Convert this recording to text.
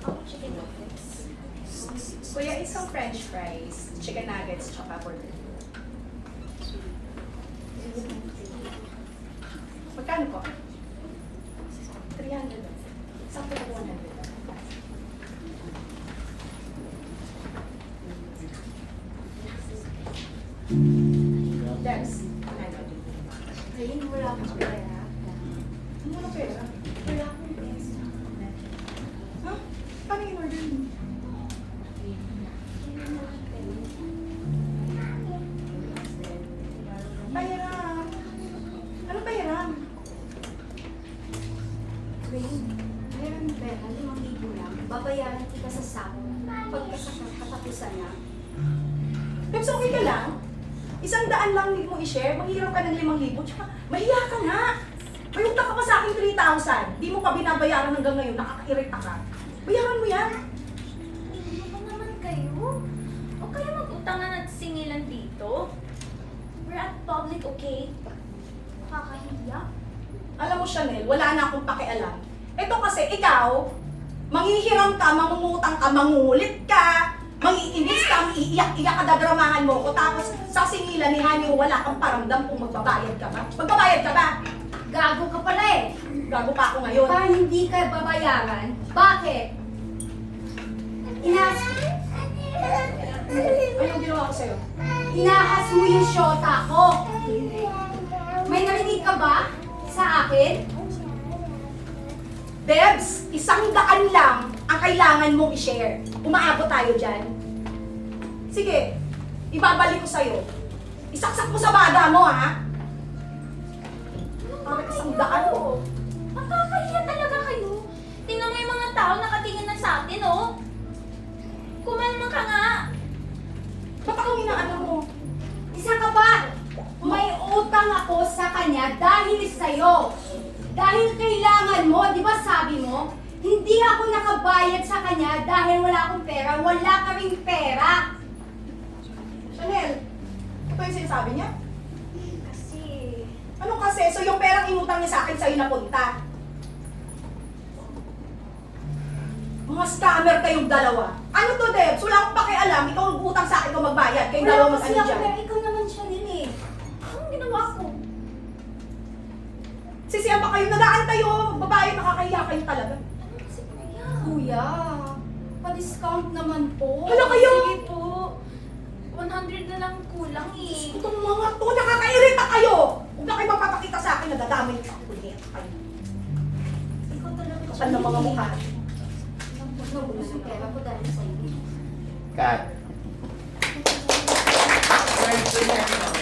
Ako chicken nuggets. Kuya, isang french fries, chicken nuggets, tsaka burger. Magkano po? 300. Sakto po 100. Debs. Ayun, wala akong pera. Ano na pera? Wala akong pera. Ha? Paano yung order mo? Pahiram. Ano pahiram? Wait, meron pera, 5,000 lang. Babayaran kita sa sahod. Pagkatapusan na. Debs, okay ka lang? 100 lang need mo i-share, maghihirap ka ng 5,000, tsaka mahiya ka nga. May utang ka pa sa akin 3,000. Di mo pa binabayaran hanggang ngayon, nakakairita ka. Bayaran mo yan. Ano ba naman kayo? Huwag kayo mag-utangan at singilan dito. We're at public, okay? Nakakahiya. Alam mo, Chanel, wala na akong pakialam. Ito kasi, ikaw, manghihiram ka, mangungutang ka, mangulit ka, mangiinis ka, iiyak-iyak ka, dadramahan mo ko, tapos sa singilan ni Hanyo, wala kang paramdam kung magbabayad ka ba? Magbabayad ka ba? Gago ka pala eh. Gago pa ako ngayon. Para hindi ka babayaran. Bakit? Anong ginawa ko sa'yo? Inahas mo yung shota ko. May narinig ka ba sa akin? Debs, 100 lang ang kailangan mong i-share. Umaabot tayo dyan. Sige, ibabalik ko sa'yo. Isaksak mo sa baga mo, ha? Parang 100 mo. Nakakahiya talaga kayo. Tingnan mo yung mga tao nakatingin na sa atin, oh. Kumalma ka nga. Ba't ako inaano mo? Isa ka ba? May utang ako sa kanya dahil sa'yo. Dahil kailangan mo, di ba sabi mo? Hindi ako nakabayad sa kanya dahil wala akong pera. Wala ka ring pera. Chanel, ito yung sinasabi niya? Kasi... Ano kasi? So yung perang inutang niya sa akin sa'yo napunta. Mga scammer kayong dalawa. Ano to, Debs? Wala akong pakialam. Ikaw ang utang sa akin kung magbayad. Kayong Wala dalawa kasi mag-ano ako dyan. pera. Ikaw naman siya eh. Anong ginawa ko? Sisiyan pa kayo, nag-aantay oh. Babae, nakakahiya kayo talaga. Ano kasi kuya? Kuya, pa-discount naman po. Hala kayo! Sige po. 100 na lang kulang eh. Itong mga to, nakakairita kayo! Huwag na kayo magpapakita sa akin, nadadamay ka. Kulit kayo. Ikaw talaga Kapal ng mga mukha. Naubos yung pera ko dahil sa'yo. Cut. Where's the next one?